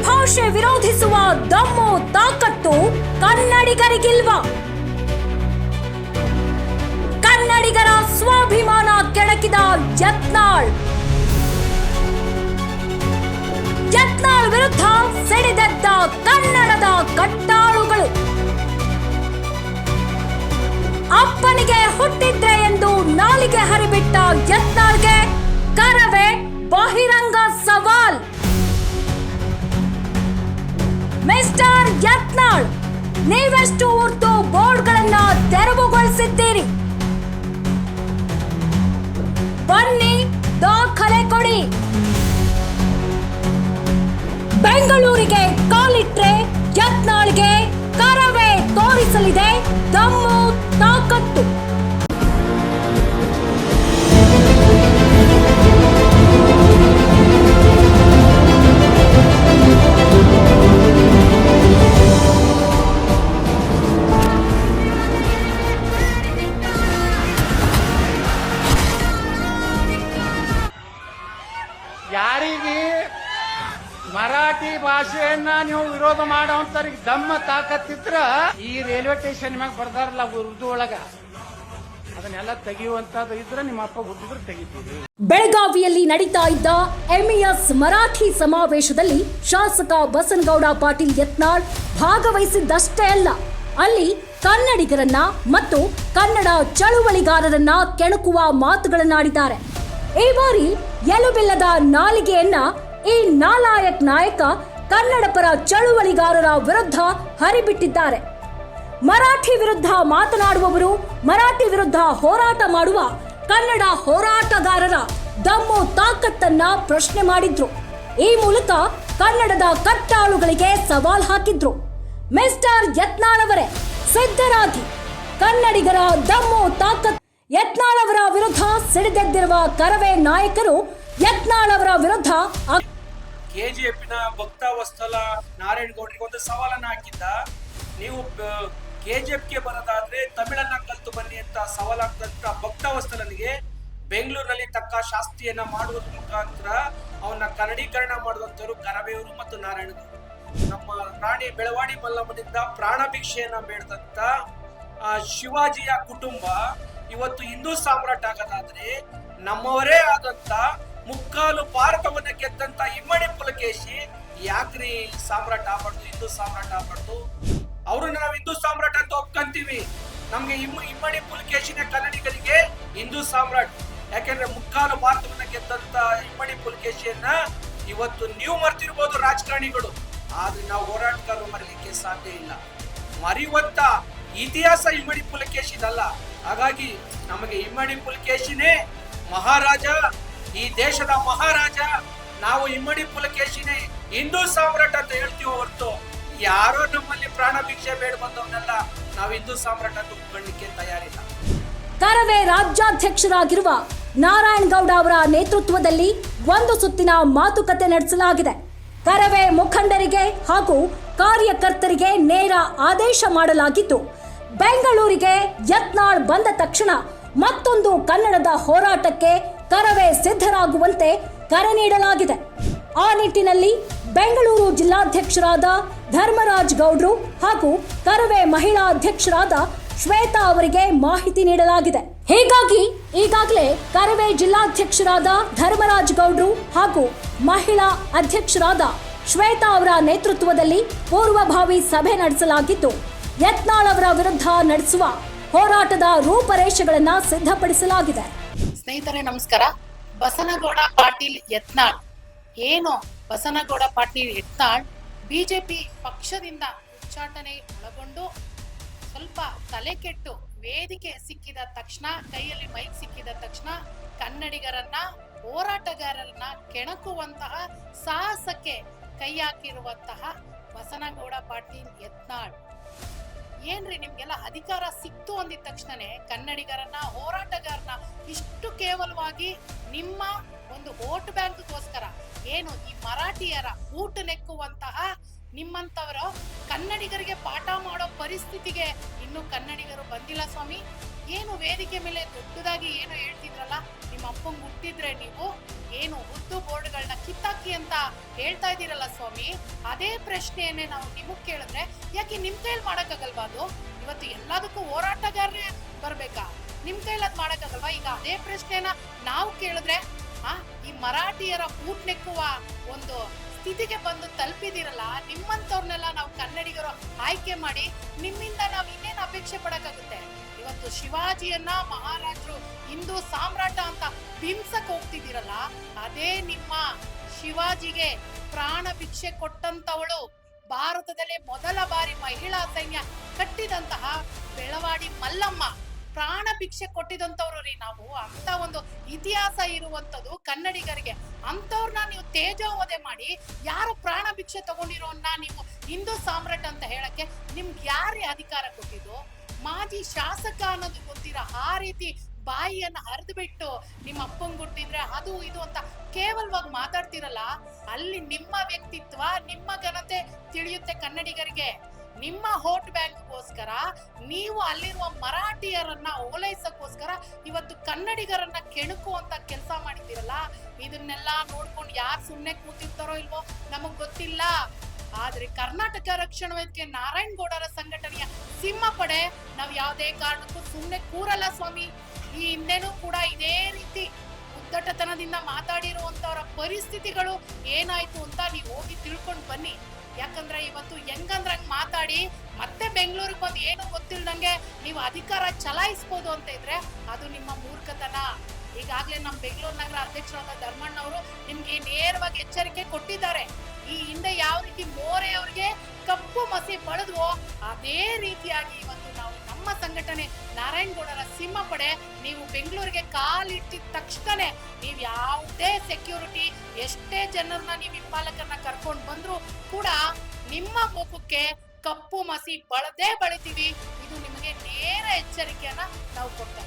ಭಾಷೆ ವಿರೋಧಿಸುವ ದಮ್ಮು ತಾಕತ್ತು ಕನ್ನಡಿಗರಿಗಿಲ್ವಾ? ಕನ್ನಡಿಗರ ಸ್ವಾಭಿಮಾನ ಕೆಣಕಿದ ಯತ್ನಾಳ್ ವಿರುದ್ಧ ಸಿಡಿದೆದ್ದ ಕನ್ನಡದ ಕಟ್ಟಾಳುಗಳು. ಅಪ್ಪನಿಗೆ ಹುಟ್ಟಿದ್ರೆ ಎಂದು ನಾಲಿಗೆ ಹರಿಬಿಟ್ಟ ಯತ್ನಾಳ್ಗೆ ಕರವೇ ಬಹಿರಂಗ ಸವಾಲ್. ಮಿಸ್ಟರ್ ಯತ್ನಾಳ್, ನೀವೆಷ್ಟು ಉರ್ದು ಬೋರ್ಡ್ಗಳನ್ನ ತೆರವುಗೊಳಿಸಿದ್ದೀರಿ? ಬನ್ನಿ, ದಾಖಲೆ ಕೊಡಿ. ಬೆಂಗಳೂರಿಗೆ ಕಾಲಿಟ್ರೆ ಯತ್ನಾಳ್ಗೆ ಕರವೇ ತೋರಿಸಲಿದೆ ದಮ್ಮು ತಾಕತ್ತು. ಯಾರಿಗೆ ಮರಾಠಿ ಭಾಷೆಯನ್ನ ನೀವು ವಿರೋಧ ಮಾಡೋಂತರಿಗೆ ದಮ್ಮ ತಾಕತ್ತಿದ್ರ ಈ ರೈಲ್ವೆ ಸ್ಟೇಷನ್ ಮ್ಯಾಗ ಬರ್ದಾರಲ್ಲ ಉರ್ದು ಒಳಗ ಅದನ್ನೆಲ್ಲ ತೆಗೆಯುವಂತದ್ದು ಇದ್ರೆ ನಿಮ್ಮ ಅಪ್ಪ ಹುಟ್ಟಿದ್ರೆ ತೆಗಿತೀವಿ. ಬೆಳಗಾವಿಯಲ್ಲಿ ನಡೀತಾ ಇದ್ದ ಎಂಇಎಸ್ ಮರಾಠಿ ಸಮಾವೇಶದಲ್ಲಿ ಶಾಸಕ ಬಸನಗೌಡ ಪಾಟೀಲ್ ಯತ್ನಾಳ್ ಭಾಗವಹಿಸಿದ್ದಷ್ಟೇ ಅಲ್ಲ, ಅಲ್ಲಿ ಕನ್ನಡಿಗರನ್ನ ಮತ್ತು ಕನ್ನಡ ಚಳುವಳಿಗಾರರನ್ನ ಕೆಣಕುವ ಮಾತುಗಳನ್ನಾಡಿದ್ದಾರೆ. ಈ ಬಾರಿ ಎಲುಬಿಲ್ಲದ ನಾಲಿಗೆಯನ್ನ ಈ ನಾಲಾಯಕ್ ನಾಯಕ ಕನ್ನಡ ಪರ ಚಳುವಳಿಗಾರರ ವಿರುದ್ಧ ಹರಿಬಿಟ್ಟಿದ್ದಾರೆ. ಮರಾಠಿ ವಿರುದ್ಧ ಮಾತನಾಡುವವರು, ಮರಾಠಿ ವಿರುದ್ಧ ಹೋರಾಟ ಮಾಡುವ ಕನ್ನಡ ಹೋರಾಟಗಾರರ ದಮ್ಮು ತಾಕತ್ತನ್ನ ಪ್ರಶ್ನೆ ಮಾಡಿದ್ರು. ಈ ಮೂಲಕ ಕನ್ನಡದ ಕಟ್ಟಾಳುಗಳಿಗೆ ಸವಾಲ್ ಹಾಕಿದ್ರು. ಮಿಸ್ಟರ್ ಯತ್ನಾಳ್ ಅವರೇ, ಸಿದ್ಧರಾಗಿ ಕನ್ನಡಿಗರ ದಮ್ಮು ತಾಕತ್. ಯತ್ನಾಳ್ ಅವರ ವಿರುದ್ಧ ಸಿಡಿದೆದ್ದಿರುವ ಕರವೇ ನಾಯಕರು ಯತ್ನಾಳ್ ಅವರ ವಿರುದ್ಧ ಕೆಜಿಎಫ್ನ ಭಕ್ತವತ್ಸಲ ನಾರಾಯಣಗೌಡರಿಗೆ ಒಂದು ಸವಾಲನ್ನ ಹಾಕಿದ್ದ. ನೀವು ಕೆಜಿಎಫ್ಗೆ ಬರೋದಾದ್ರೆ ತಮಿಳನ್ನ ಕಲ್ತು ಬನ್ನಿ ಅಂತ ಸವಾಲಾಗ್ತಂತ ಭಕ್ತವತ್ಸಲನಿಗೆ ಬೆಂಗಳೂರಿನಲ್ಲಿ ತಕ್ಕ ಶಾಸ್ತ್ರಿಯನ್ನ ಮಾಡುವುದ್ರ ಮುಖಾಂತರ ಅವನ್ನ ಕನ್ನಡೀಕರಣ ಮಾಡುವಂತವರು ಕರವೆಯವರು ಮತ್ತು ನಾರಾಯಣಗೌಡ. ನಮ್ಮ ರಾಣಿ ಬೆಳವಾಡಿ ಮಲ್ಲಮ್ಮನಿಂದ ಪ್ರಾಣ ಭಿಕ್ಷೆಯನ್ನ ಬೇಡದಂತ ಶಿವಾಜಿಯ ಕುಟುಂಬ ಇವತ್ತು ಹಿಂದೂ ಸಾಮ್ರಾಟ್ ಆಗೋದಾದ್ರೆ ನಮ್ಮವರೇ ಆದಂತ ಮುಕ್ಕಾಲು ಭಾರತವನ್ನ ಗೆದ್ದಂತ ಇಮ್ಮಡಿ ಪುಲಕೇಶಿ ಯಾಕ್ರಿ ಸಾಮ್ರಾಟ್ ಆಗ್ಬಾರ್ದು, ಹಿಂದೂ ಸಾಮ್ರಾಟ್ ಆಗ್ಬಾರ್ದು? ಅವ್ರನ್ನ ನಾವು ಹಿಂದೂ ಸಾಮ್ರಾಟ್ ಅಂತ ಒಪ್ಕೊಂತೀವಿ. ನಮ್ಗೆ ಇಮ್ಮಡಿ ಪುಲಕೇಶಿನ ಕನ್ನಡಿಗರಿಗೆ ಹಿಂದೂ ಸಾಮ್ರಾಟ್. ಯಾಕೆಂದ್ರೆ ಮುಕ್ಕಾಲು ಭಾರತವನ್ನ ಗೆದ್ದಂತ ಇಮ್ಮಡಿ ಪುಲಕೇಶಿಯನ್ನ ಇವತ್ತು ನೀವು ಮರ್ತಿರ್ಬೋದು ರಾಜಕಾರಣಿಗಳು, ಆದ್ರೆ ನಾವು ಹೋರಾಟಗಾರರು ಮರೀಲಿಕ್ಕೆ ಸಾಧ್ಯ ಇಲ್ಲ. ಮರೆಯುವಂತ ಇತಿಹಾಸ ಇಮ್ಮಡಿ ಪುಲಕೇಶಿದಲ್ಲ. ಹಾಗಾಗಿ ನಮಗೆ ಇಮ್ಮಡಿ ಪುಲಕೇಶಿನೇ ಮಹಾರಾಜ, ಈ ದೇಶದ ಮಹಾರಾಜ. ನಾವು ಇಮ್ಮಡಿ ಪುಲಕೇಶಿನೇ ಹಿಂದೂ ಸಾಮ್ರಾಟ್ ಅಂತ ಹೇಳ್ತೀವಿ ಹೊರತು ಯಾರೋ ನಮ್ಮಲ್ಲಿ ಪ್ರಾಣ ಭಿಕ್ಷೆ ಬೇಡ ಬಂದವನ್ನೆಲ್ಲ ನಾವು ಹಿಂದೂ ಸಾಮ್ರಾಟ್ ಅಂತ ಒಪ್ಕೊಳ್ಳಿಕ್ಕೆ ತಯಾರಿಲ್ಲ. ಕರವೇ ರಾಜ್ಯಾಧ್ಯಕ್ಷರಾಗಿರುವ ನಾರಾಯಣಗೌಡ ಅವರ ನೇತೃತ್ವದಲ್ಲಿ ಒಂದು ಸುತ್ತಿನ ಮಾತುಕತೆ ನಡೆಸಲಾಗಿದೆ. ಕರವೇ ಮುಖಂಡರಿಗೆ ಹಾಗೂ ಕಾರ್ಯಕರ್ತರಿಗೆ ನೇರ ಆದೇಶ ಮಾಡಲಾಗಿದ್ದು, ಬೆಂಗಳೂರಿಗೆ ಯತ್ನಾಳ್ ಬಂದ ತಕ್ಷಣ ಮತ್ತೊಂದು ಕನ್ನಡದ ಹೋರಾಟಕ್ಕೆ ಕರವೇ ಸಿದ್ಧರಾಗುವಂತೆ ಕರೆ ನೀಡಲಾಗಿದೆ. ಆ ನಿಟ್ಟಿನಲ್ಲಿ ಬೆಂಗಳೂರು ಜಿಲ್ಲಾಧ್ಯಕ್ಷರಾದ ಧರ್ಮರಾಜ್ ಗೌಡ್ರು ಹಾಗೂ ಕರವೇ ಮಹಿಳಾ ಅಧ್ಯಕ್ಷರಾದ ಶ್ವೇತಾ ಅವರಿಗೆ ಮಾಹಿತಿ ನೀಡಲಾಗಿದೆ. ಹೀಗಾಗಿ ಈಗಾಗಲೇ ಕರವೇ ಜಿಲ್ಲಾಧ್ಯಕ್ಷರಾದ ಧರ್ಮರಾಜ್ ಗೌಡ್ರು ಹಾಗೂ ಮಹಿಳಾ ಅಧ್ಯಕ್ಷರಾದ ಶ್ವೇತಾ ಅವರ ನೇತೃತ್ವದಲ್ಲಿ ಪೂರ್ವಭಾವಿ ಸಭೆ ನಡೆಸಲಾಗಿದ್ದು, ಯತ್ನಾಳ್ ಅವರ ವಿರುದ್ಧ ನಡೆಸುವ ಹೋರಾಟದ ರೂಪರೇಷೆಗಳನ್ನ ಸಿದ್ಧಪಡಿಸಲಾಗಿದೆ. ಸ್ನೇಹಿತರೆ ನಮಸ್ಕಾರ. ಬಸನಗೌಡ ಪಾಟೀಲ್ ಯತ್ನಾಳ್ ಏನು ಬಸನಗೌಡ ಪಾಟೀಲ್ ಯತ್ನಾಳ್ ಬಿಜೆಪಿ ಪಕ್ಷದಿಂದ ಉಚ್ಚಾಟನೆ ಒಳಗೊಂಡು ಸ್ವಲ್ಪ ತಲೆ ಕೆಟ್ಟು ವೇದಿಕೆ ಸಿಕ್ಕಿದ ತಕ್ಷಣ, ಕೈಯಲ್ಲಿ ಮೈಕ್ ಸಿಕ್ಕಿದ ತಕ್ಷಣ ಕನ್ನಡಿಗರನ್ನ ಹೋರಾಟಗಾರರನ್ನ ಕೆಣಕುವಂತಹ ಸಾಹಸಕ್ಕೆ ಕೈ ಹಾಕಿರುವಂತಹ ಬಸನಗೌಡ ಪಾಟೀಲ್ ಯತ್ನಾಳ್. ಏನ್ರಿ ನಿಮ್ಗೆಲ್ಲ ಅಧಿಕಾರ ಸಿಕ್ತು ಅಂದಿದ ತಕ್ಷಣನೇ ಕನ್ನಡಿಗರನ್ನ ಹೋರಾಟಗಾರನ ಇಷ್ಟು ಕೇವಲವಾಗಿ ನಿಮ್ಮ ಒಂದು ವೋಟ್ ಬ್ಯಾಂಕ್ಗೋಸ್ಕರ ಏನು ಈ ಮರಾಠಿಯರ ಊಟ ನೆಕ್ಕುವಂತಹ ನಿಮ್ಮಂತವರು ಕನ್ನಡಿಗರಿಗೆ ಪಾಠ ಮಾಡೋ ಪರಿಸ್ಥಿತಿಗೆ ಇನ್ನು ಕನ್ನಡಿಗರು ಬಂದಿಲ್ಲ ಸ್ವಾಮಿ. ಏನು ವೇದಿಕೆ ಮೇಲೆ ದೊಡ್ಡದಾಗಿ ಏನು ಹೇಳ್ತಿದ್ರಲ್ಲ, ನಿಮ್ಮ ಅಪ್ಪಂಗೆ ಹುಟ್ಟಿದ್ರೆ ನೀವು ಏನು ಉರ್ದು ಬೋರ್ಡ್ಗಳನ್ನ ಕಿತ್ತಾಕಿ ಅಂತ ಅಂತ ಹೇಳ್ತಾ ಇದ್ದೀರಲ್ಲ ಸ್ವಾಮಿ, ಅದೇ ಪ್ರಶ್ನೆಯನ್ನೇ ನಾವು ನಿಮಗ್ ಕೇಳಿದ್ರೆ ಯಾಕೆ ನಿಮ್ ಕೈಲಿ ಮಾಡಕ್ಕಾಗಲ್ವಾ? ಅದು ಇವತ್ತು ಎಲ್ಲದಕ್ಕೂ ಹೋರಾಟಗಾರರೇ ಬರ್ಬೇಕಾ? ನಿಮ್ ಕೈಲಿ ಅದ್ ಮಾಡಕ್ಕಾಗಲ್ವಾ? ಈಗ ಅದೇ ಪ್ರಶ್ನೆನ ನಾವು ಕೇಳಿದ್ರೆ ಈ ಮರಾಠಿಯರ ಬೂಟ್ ನೆಕ್ಕುವ ಒಂದು ಸ್ಥಿತಿಗೆ ಬಂದು ತಲುಪಿದಿರಲ್ಲ. ನಿಮ್ಮಂತವ್ರನ್ನೆಲ್ಲ ನಾವು ಕನ್ನಡಿಗರು ಆಯ್ಕೆ ಮಾಡಿ ನಿಮ್ಮಿಂದ ನಾವು ಇನ್ನೇನು ಅಪೇಕ್ಷೆ ಪಡಕ್ಕಾಗುತ್ತೆ? ಇವತ್ತು ಶಿವಾಜಿಯನ್ನ ಮಹಾರಾಜರು ಹಿಂದೂ ಸಾಮ್ರಾಟ ಅಂತ ಬಿಂಸಕ್ ಹೋಗ್ತಿದ್ದೀರಲ್ಲ, ಅದೇ ನಿಮ್ಮ ಶಿವಾಜಿಗೆ ಪ್ರಾಣ ಭಿಕ್ಷೆ ಕೊಟ್ಟಂತವಳು, ಭಾರತದಲ್ಲೇ ಮೊದಲ ಬಾರಿ ಮಹಿಳಾ ಸೈನ್ಯ ಕಟ್ಟಿದಂತಹ ಬೆಳವಾಡಿ ಮಲ್ಲಮ್ಮ ಪ್ರಾಣ ಭಿಕ್ಷೆ ಕೊಟ್ಟಿದಂತವ್ರು ರೀ ನಾವು. ಅಂತ ಒಂದು ಇತಿಹಾಸ ಇರುವಂತದ್ದು ಕನ್ನಡಿಗರಿಗೆ. ಅಂತವ್ರನ್ನ ನೀವು ತೇಜೋವಧೆ ಮಾಡಿ ಯಾರು ಪ್ರಾಣ ಭಿಕ್ಷೆ ತಗೊಂಡಿರೋನ್ನ ನೀವು ಹಿಂದೂ ಸಾಮ್ರಾಟ್ ಅಂತ ಹೇಳಕ್ಕೆ ನಿಮ್ಗೆ ಯಾರೇ ಅಧಿಕಾರ ಕೊಟ್ಟಿದ್ದು? ಮಾಜಿ ಶಾಸಕ ಅನ್ನೋದು ಗೊತ್ತಿರ ಆ ರೀತಿ ಬಾಯಿಯನ್ನ ಹರಿದು ಬಿಟ್ಟು ನಿಮ್ಮ ಅಪ್ಪಂಗ್ ಕೊಟ್ಟಿದ್ರೆ ಅದು ಇದು ಅಂತ ಕೇವಲವಾಗಿ ಮಾತಾಡ್ತಿರಲ್ಲ, ಅಲ್ಲಿ ನಿಮ್ಮ ವ್ಯಕ್ತಿತ್ವ, ನಿಮ್ಮ ಘನತೆ ತಿಳಿಯುತ್ತೆ ಕನ್ನಡಿಗರಿಗೆ. ನಿಮ್ಮ ವೋಟ್ ಬ್ಯಾಂಕ್ಗೋಸ್ಕರ ನೀವು ಅಲ್ಲಿರುವ ಮರಾಠಿಯರನ್ನ ಓಲೈಸಕ್ಕೋಸ್ಕರ ಇವತ್ತು ಕನ್ನಡಿಗರನ್ನ ಕೆಣಕುವಂತ ಕೆಲಸ ಮಾಡಿದ್ದೀರಲ್ಲ, ಇದನ್ನೆಲ್ಲ ನೋಡ್ಕೊಂಡು ಯಾರು ಸುಮ್ನೆ ಕೂತಿರ್ತಾರೋ ಇಲ್ವೋ ನಮಗ್ ಗೊತ್ತಿಲ್ಲ. ಆದ್ರೆ ಕರ್ನಾಟಕ ರಕ್ಷಣಾ ವೇದಿಕೆ ನಾರಾಯಣಗೌಡರ ಸಂಘಟನೆಯ ಸಿಂಹ ಪಡೆ ನಾವ್ ಯಾವ್ದೇ ಕಾರಣಕ್ಕೂ ಸುಮ್ನೆ ಕೂರಲ್ಲ ಸ್ವಾಮಿ. ಈ ಹಿಂದೆನೂ ಕೂಡ ಇದೇ ರೀತಿ ಉದ್ದಟತನದಿಂದ ಮಾತಾಡಿರುವಂತವರ ಪರಿಸ್ಥಿತಿಗಳು ಏನಾಯ್ತು ಅಂತ ನೀವು ಹೋಗಿ ತಿಳ್ಕೊಂಡು ಬನ್ನಿ. ಯಾಕಂದ್ರೆ ಇವತ್ತು ಹೆಂಗಂದ್ರ ಮಾತಾಡಿ ಮತ್ತೆ ಬೆಂಗಳೂರಿಗೆ ಬಂದು ಏನು ಗೊತ್ತಿಲ್ದಂಗೆ ನೀವು ಅಧಿಕಾರ ಚಲಾಯಿಸಬಹುದು ಅಂತ ಇದ್ರೆ ಅದು ನಿಮ್ಮ ಮೂರ್ಖತನ. ಈಗಾಗಲೇ ನಮ್ಮ ಬೆಂಗಳೂರು ನಗರ ಅಧ್ಯಕ್ಷರಾದ ಧರ್ಮಣ್ಣವರು ನಿಮ್ಗೆ ನೇರವಾಗಿ ಎಚ್ಚರಿಕೆ ಕೊಟ್ಟಿದ್ದಾರೆ. ಈ ಹಿಂದೆ ಯಾವ ರೀತಿ ಮೋರೆ ಅವ್ರಿಗೆ ಕಪ್ಪು ಮಸಿ ಬಳದ್ವೋ ಅದೇ ರೀತಿಯಾಗಿ ಇವತ್ತು ನಾವು ನಮ್ಮ ಸಂಘಟನೆ ನಾರಾಯಣಗೌಡರ ಸಿಂಹ ಪಡೆ ನೀವು ಬೆಂಗಳೂರಿಗೆ ಕಾಲಿಟ್ಟಿದ ತಕ್ಷಣ ನೀವು ಯಾವುದೇ ಸೆಕ್ಯೂರಿಟಿ ಎಷ್ಟೇ ಜನರನ್ನ ನೀವು ಹಿಂಪಾಲಕರನ್ನ ಕರ್ಕೊಂಡು ಬಂದ್ರು ಕೂಡ ನಿಮ್ಮ ಮುಖಕ್ಕೆ ಕಪ್ಪು ಮಸಿ ಬಳದೇ ಬಳತೀವಿ. ಇದು ನಿಮಗೆ ನೇರ ಎಚ್ಚರಿಕೆಯನ್ನ ನಾವು ಕೊಡ್ತಾ